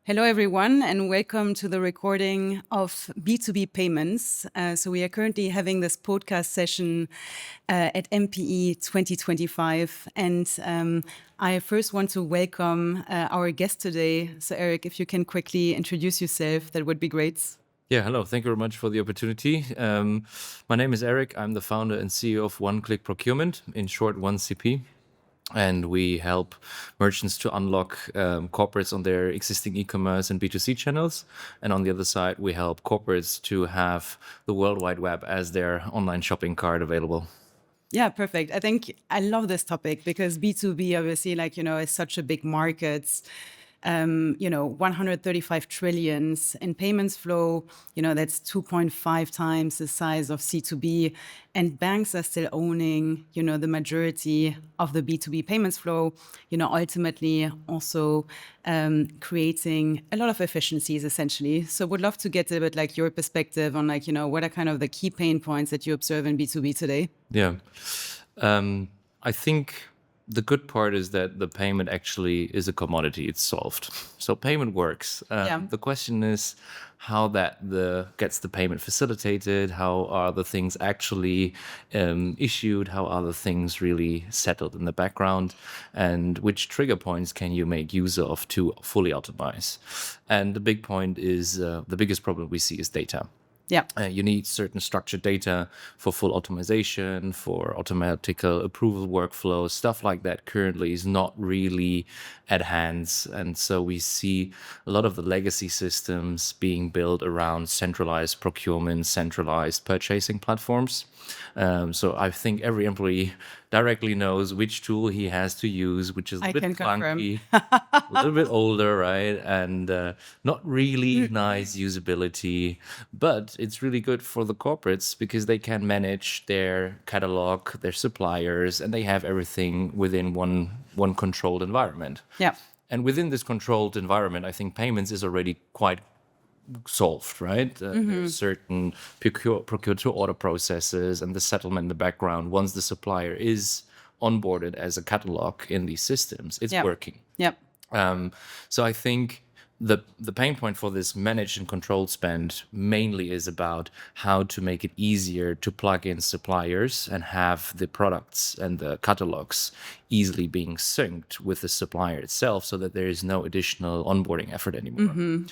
Hello, everyone, and welcome to the recording of B2B payments. So we are currently having this podcast session at MPE 2025. And I first want to welcome our guest today. So Eric, if you can quickly introduce yourself, that would be great. Yeah, hello. Thank you very much for the opportunity. My name is Eric. I'm the founder and CEO of One Click Procurement, in short, 1CP. And we help merchants to unlock corporates on their existing e-commerce and B2C channels. And on the other side, we help corporates to have the World Wide Web as their online shopping cart available. Yeah, perfect. I think I love this topic because B2B obviously, is such a big market. 135 trillions in payments flow, that's 2.5 times the size of C2B. And banks are still owning, the majority of the B2B payments flow, ultimately also creating a lot of efficiencies, essentially. So would love to get a bit like your perspective on what are kind of the key pain points that you observe in B2B today? Yeah. I think the good part is that the payment actually is a commodity. It's solved. So payment works. The question is how that gets the payment facilitated. How are the things actually issued? How are the things really settled in the background? And which trigger points can you make use of to fully optimize? And the big point is the biggest problem we see is data. Yeah. You need certain structured data for full automation, for automatical approval workflows, stuff like that currently is not really at hand. And so we see a lot of the legacy systems being built around centralized procurement, centralized purchasing platforms. So I think every employee directly knows which tool he has to use, which is a bit clunky, a little bit older, right? And not really nice usability, but it's really good for the corporates because they can manage their catalog, their suppliers, and they have everything within one controlled environment. Yeah. And within this controlled environment, I think payments is already quite solved, right? There's certain procure to order processes and the settlement in the background. Once the supplier is onboarded as a catalog in these systems, it's working. Yep. So I think the pain point for this managed and controlled spend mainly is about how to make it easier to plug in suppliers and have the products and the catalogs easily being synced with the supplier itself so that there is no additional onboarding effort anymore.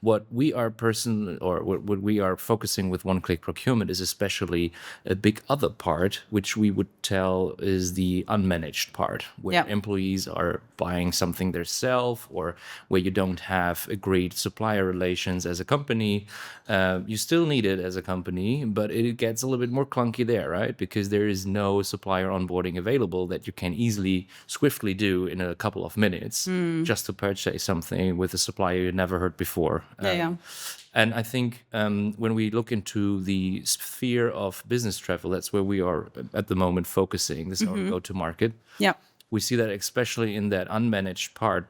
What we are what we are focusing with one-click procurement is especially a big other part, which we would tell is the unmanaged part, where employees are buying something themselves or where you don't have agreed supplier relations as a company. You still need it as a company, but it gets a little bit more clunky there, right? Because there is no supplier onboarding available that you can easily, swiftly do in a couple of minutes just to purchase something with a supplier you never heard before. And I think when we look into the sphere of business travel, that's where we are at the moment focusing. This is our go-to-market. Yeah. We see that especially in that unmanaged part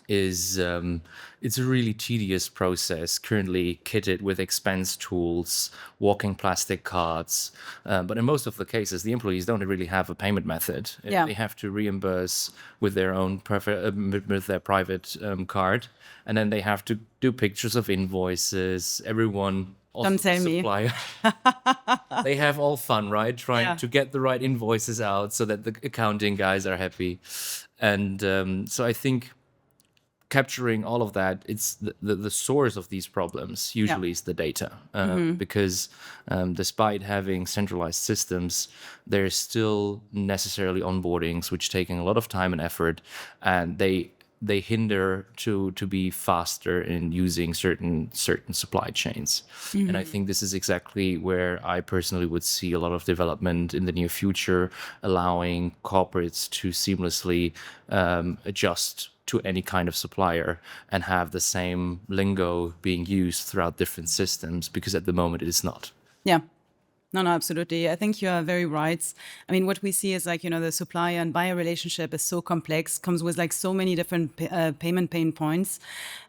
is it's a really tedious process, currently kitted with expense tools, walking plastic cards. But in most of the cases, the employees don't really have a payment method. They have to reimburse with their own with their private card, and then they have to do pictures of invoices. Everyone. Don't tell me. They have all fun, right? Trying to get the right invoices out so that the accounting guys are happy. And so I think capturing all of that, it's the source of these problems usually is the data. Because despite having centralized systems, there's still necessarily onboardings, which taking a lot of time and effort, and they hinder to be faster in using certain supply chains. And I think this is exactly where I personally would see a lot of development in the near future, allowing corporates to seamlessly adjust to any kind of supplier and have the same lingo being used throughout different systems, because at the moment it is not. Yeah. No, absolutely. I think you are very right. I mean, what we see is the supplier and buyer relationship is so complex, comes with so many different payment pain points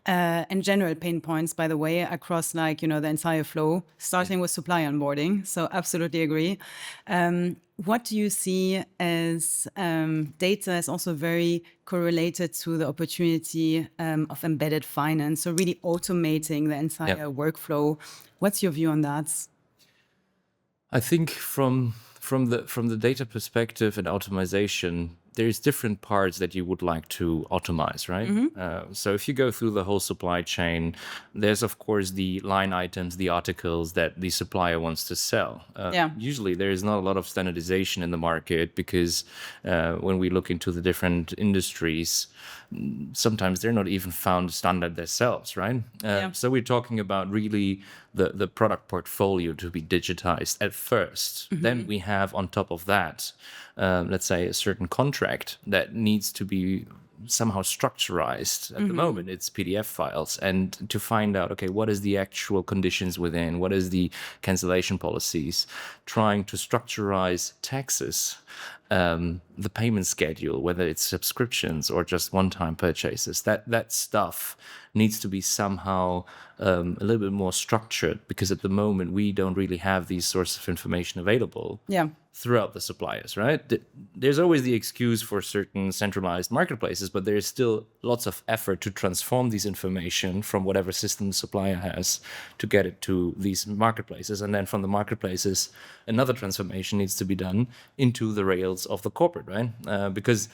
and general pain points, by the way, across the entire flow, starting with supplier onboarding. So absolutely agree. What do you see as data is also very correlated to the opportunity of embedded finance, so really automating the Yeah. entire workflow. What's your view on that? I think from the data perspective and automation, there's different parts that you would like to automate, right? So if you go through the whole supply chain, there's of course the line items, the articles that the supplier wants to sell. Yeah. Usually there is not a lot of standardization in the market because when we look into the different industries, sometimes they're not even found standard themselves, right? Yeah. So we're talking about really the product portfolio to be digitized at first. Then we have on top of that, let's say a certain contract that needs to be somehow structurized. At the moment it's PDF files, and to find out, okay, what is the actual conditions within, what is the cancellation policies, trying to structurize taxes, the payment schedule, whether it's subscriptions or just one-time purchases, that stuff needs to be somehow a little bit more structured, because at the moment we don't really have these sources of information available Yeah. throughout the suppliers, right? There's always the excuse for certain centralized marketplaces, but there's still lots of effort to transform these information from whatever system the supplier has to get it to these marketplaces. And then from the marketplaces, another transformation needs to be done into the rails of the corporate, right? Because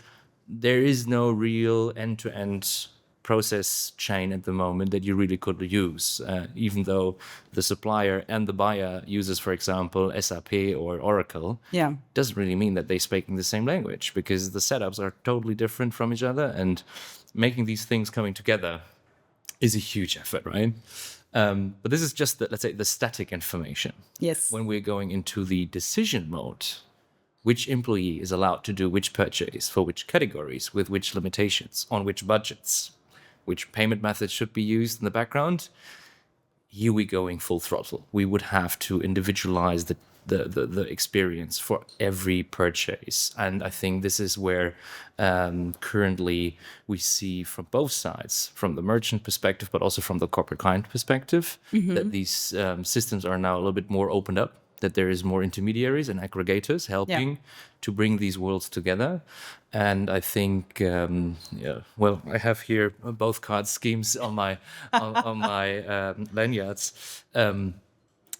there is no real end-to-end process chain at the moment that you really could use, even though the supplier and the buyer uses, for example, SAP or Oracle. Yeah. Doesn't really mean that they're speaking the same language, because the setups are totally different from each other, and making these things coming together is a huge effort, right? But this is just let's say the static information. Yes. When we're going into the decision mode, which employee is allowed to do which purchase for which categories, with which limitations, on which budgets, which payment methods should be used in the background, here we going full throttle. We would have to individualize the experience for every purchase. And I think this is where currently we see from both sides, from the merchant perspective, but also from the corporate client perspective, that these systems are now a little bit more opened up, that there is more intermediaries and aggregators helping to bring these worlds together. And I think, well, I have here both card schemes on my on my lanyards.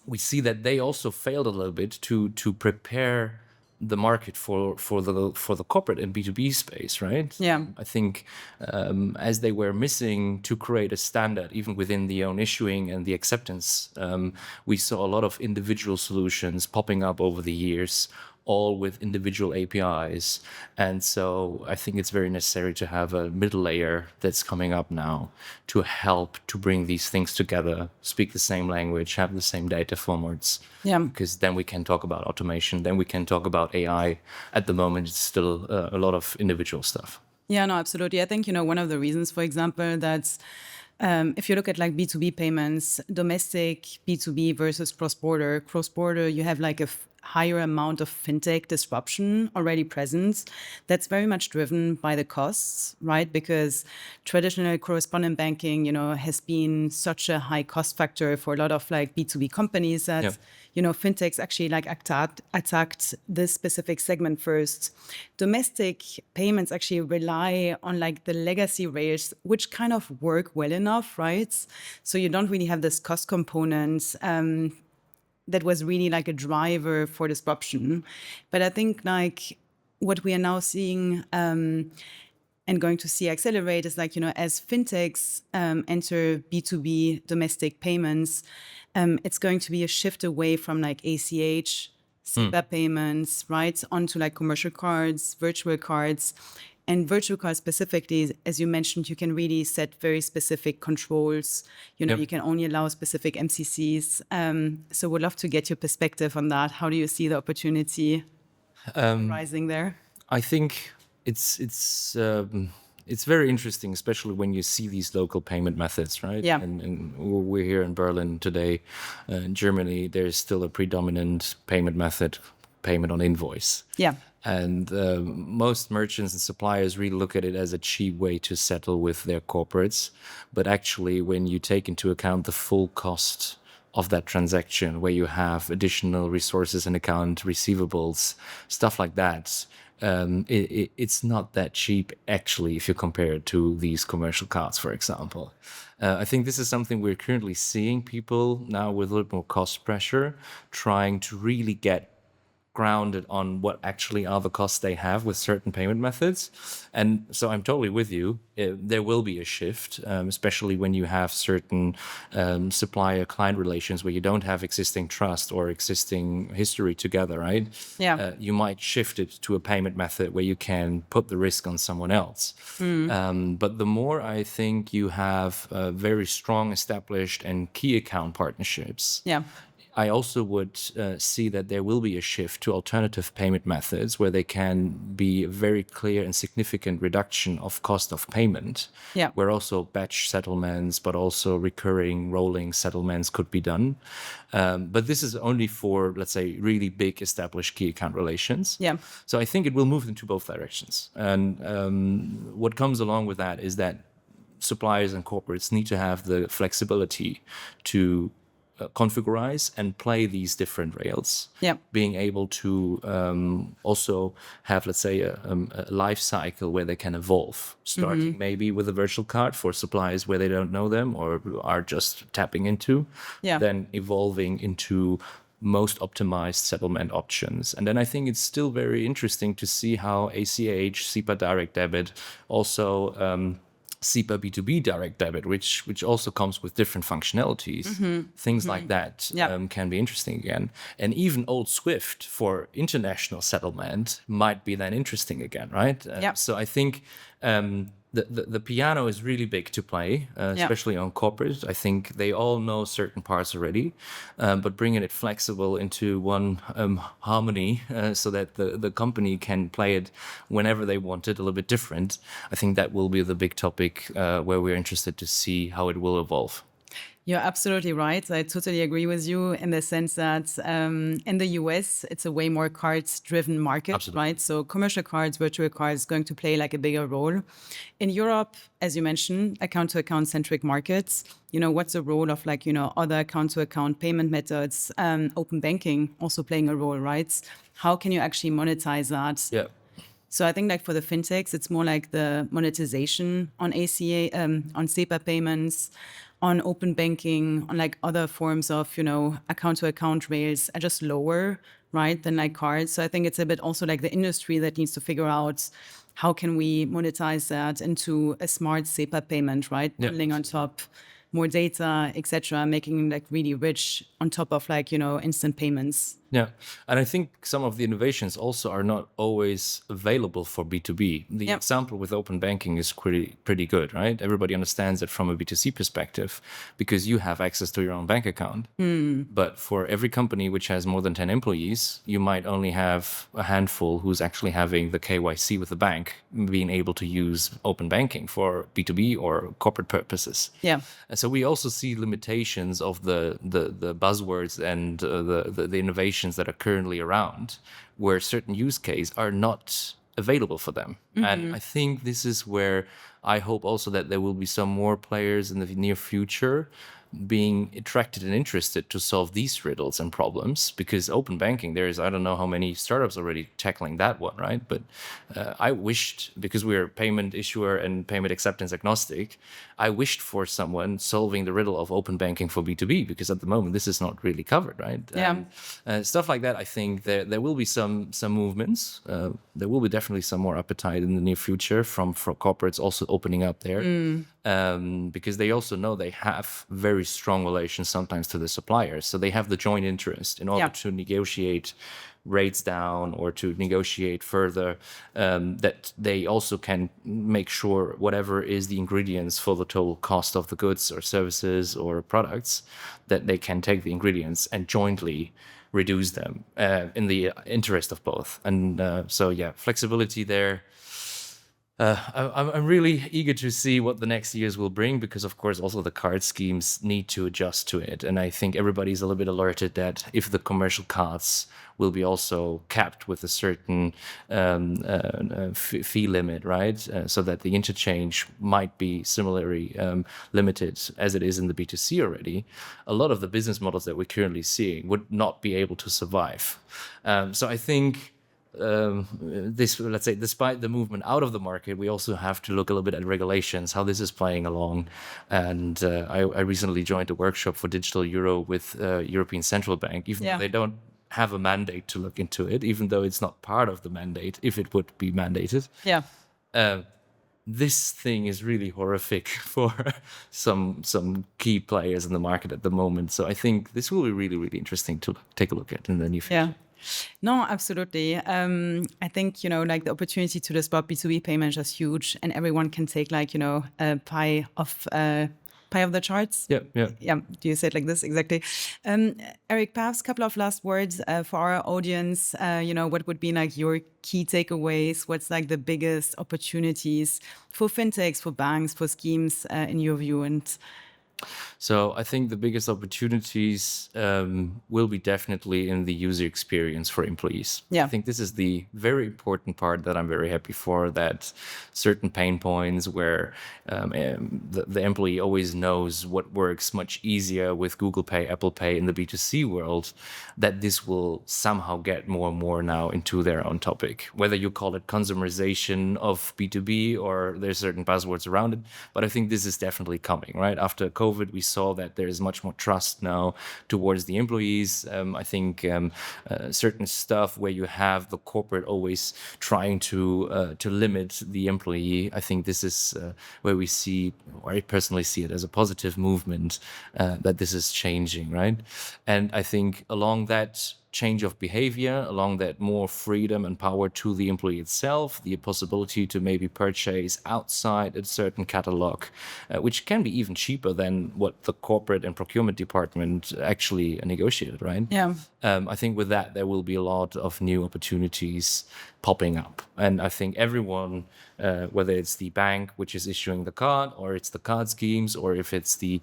We see that they also failed a little bit to prepare the market for the corporate and B2B space, right? Yeah. I think as they were missing to create a standard, even within the own issuing and the acceptance, we saw a lot of individual solutions popping up over the years, all with individual APIs. And so I think it's very necessary to have a middle layer that's coming up now to help to bring these things together, speak the same language, have the same data formats. Yeah. Because then we can talk about automation, then we can talk about AI. At the moment, it's still a lot of individual stuff. Yeah, no, absolutely. I think, one of the reasons, for example, that if you look at like B2B payments, domestic B2B versus cross-border, you have like a higher amount of fintech disruption already present. That's very much driven by the costs, right? Because traditional correspondent banking, has been such a high cost factor for a lot of like B2B companies that, fintechs actually like attacked this specific segment first. Domestic payments actually rely on like the legacy rails, which kind of work well enough, right? So you don't really have this cost component that was really like a driver for disruption. But I think like what we are now seeing and going to see accelerate is like, as fintechs enter B2B domestic payments, it's going to be a shift away from like ACH, SEPA payments, right, onto like commercial cards, virtual cards. And virtual cards specifically, as you mentioned, you can really set very specific controls. You can only allow specific MCCs. So we'd love to get your perspective on that. How do you see the opportunity rising there? I think it's very interesting, especially when you see these local payment methods, right? Yeah. And we're here in Berlin today. In Germany, there's still a predominant payment method, payment on invoice. Yeah. And most merchants and suppliers really look at it as a cheap way to settle with their corporates. But actually, when you take into account the full cost of that transaction, where you have additional resources in account, receivables, stuff like that. It's not that cheap, actually, if you compare it to these commercial cards, for example. I think this is something we're currently seeing people now with a little more cost pressure trying to really get grounded on what actually are the costs they have with certain payment methods. And so I'm totally with you. There will be a shift, especially when you have certain supplier-client relations where you don't have existing trust or existing history together, right? Yeah. You might shift it to a payment method where you can put the risk on someone else. But the more I think you have very strong established and key account partnerships, Yeah. I also would see that there will be a shift to alternative payment methods where they can be a very clear and significant reduction of cost of payment, Yeah. where also batch settlements, but also recurring rolling settlements could be done. But this is only for, let's say, really big established key account relations. Yeah. So I think it will move into both directions. And what comes along with that is that suppliers and corporates need to have the flexibility to configurize and play these different rails. Yeah. Being able to also have, let's say, a life cycle where they can evolve, starting maybe with a virtual card for suppliers where they don't know them or are just tapping into, Yeah. then evolving into most optimized settlement options. And then I think it's still very interesting to see how ACH, SEPA direct debit, also SEPA B2B direct debit, which also comes with different functionalities. Things like that Yeah. can be interesting again. And even old Swift for international settlement might be then interesting again, right? Yeah. So I think the piano is really big to play, especially on corporate. I think they all know certain parts already, but bringing it flexible into one harmony so that the company can play it whenever they want it, a little bit different. I think that will be the big topic where we're interested to see how it will evolve. You're absolutely right. I totally agree with you in the sense that in the US, it's a way more cards-driven market, Absolutely. right? So commercial cards, virtual cards going to play like a bigger role. In Europe, as you mentioned, account-to-account centric markets, what's the role of other account-to-account payment methods, open banking also playing a role, right? How can you actually monetize that? Yeah. So I think for the fintechs, it's more like the monetization on ACA, on SEPA payments, on open banking, on other forms of, account-to-account rails are just lower, right, than cards. So I think it's a bit also the industry that needs to figure out how can we monetize that into a smart SEPA payment, right? Yeah. Building on top more data, etc., making really rich on top of instant payments. Yeah. And I think some of the innovations also are not always available for B2B. The example with open banking is pretty good, right? Everybody understands it from a B2C perspective because you have access to your own bank account. But for every company which has more than 10 employees, you might only have a handful who's actually having the KYC with the bank, being able to use open banking for B2B or corporate purposes. Yeah. So we also see limitations of the buzzwords and the innovations that are currently around, where certain use cases are not available for them. And I think this is where I hope also that there will be some more players in the near future being attracted and interested to solve these riddles and problems, because open banking, there is, I don't know how many startups already tackling that one, right? But I wished, because we're payment issuer and payment acceptance agnostic, I wished for someone solving the riddle of open banking for B2B, because at the moment this is not really covered, right? Yeah. Stuff like that, I think there will be some movements. There will be definitely some more appetite in the near future from corporates also opening up there. Because they also know they have very strong relations sometimes to the suppliers. So they have the joint interest in order to negotiate rates down or to negotiate further, that they also can make sure whatever is the ingredients for the total cost of the goods or services or products, that they can take the ingredients and jointly reduce them in the interest of both. And so, flexibility there. I'm really eager to see what the next years will bring, because of course also the card schemes need to adjust to it, and I think everybody's a little bit alerted that if the commercial cards will be also capped with a certain fee limit, right? So that the interchange might be similarly limited as it is in the B2C already. A lot of the business models that we're currently seeing would not be able to survive. So I think this, let's say, despite the movement out of the market, we also have to look a little bit at regulations, how this is playing along. And I recently joined a workshop for Digital Euro with European Central Bank, even though they don't have a mandate to look into it, even though it's not part of the mandate, if it would be mandated. Yeah. This thing is really horrific for some key players in the market at the moment. So I think this will be really, really interesting to take a look at in the near future. Yeah. No, absolutely. I think, like the opportunity to disrupt B2B payments is huge, and everyone can take like, a pie of the charts. Yeah. Do you say it like this? Exactly. Eric, perhaps a couple of last words for our audience. What would be like your key takeaways? What's like the biggest opportunities for fintechs, for banks, for schemes in your view? And so I think the biggest opportunities will be definitely in the user experience for employees. Yeah. I think this is the very important part that I'm very happy for, that certain pain points where the employee always knows what works much easier with Google Pay, Apple Pay in the B2C world, that this will somehow get more and more now into their own topic. Whether you call it consumerization of B2B or there's certain buzzwords around it, but I think this is definitely coming, right? After COVID, we saw that there is much more trust now towards the employees. I think certain stuff where you have the corporate always trying to limit the employee, I think this is where we see, or I personally see it as a positive movement, that this is changing, right? And I think along that change of behavior, along that more freedom and power to the employee itself, the possibility to maybe purchase outside a certain catalog, which can be even cheaper than what the corporate and procurement department actually negotiated, right? Yeah. I think with that, there will be a lot of new opportunities popping up. And I think everyone, whether it's the bank which is issuing the card, or it's the card schemes, or if it's the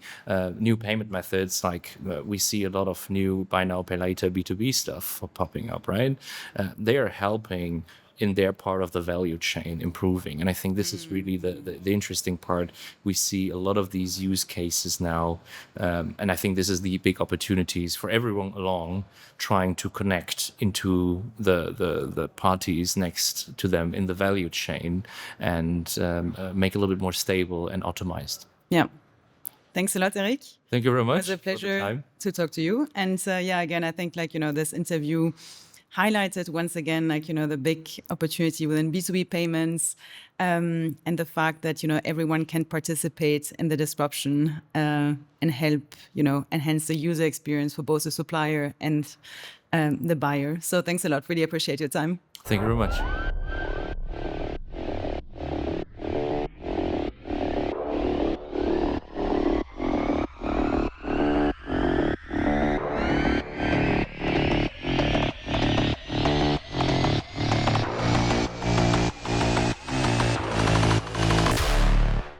new payment methods, like we see a lot of new buy now, pay later B2B stuff popping up, right? They are helping in their part of the value chain improving. And I think this is really the interesting part. We see a lot of these use cases now. And I think this is the big opportunities for everyone along trying to connect into the parties next to them in the value chain and make it a little bit more stable and optimized. Yeah. Thanks a lot, Eric. Thank you very much. It was a pleasure to talk to you. And again, I think like, this interview highlighted once again, like, the big opportunity within B2B payments and the fact that, everyone can participate in the disruption and help, enhance the user experience for both the supplier and the buyer. So thanks a lot. Really appreciate your time. Thank you very much.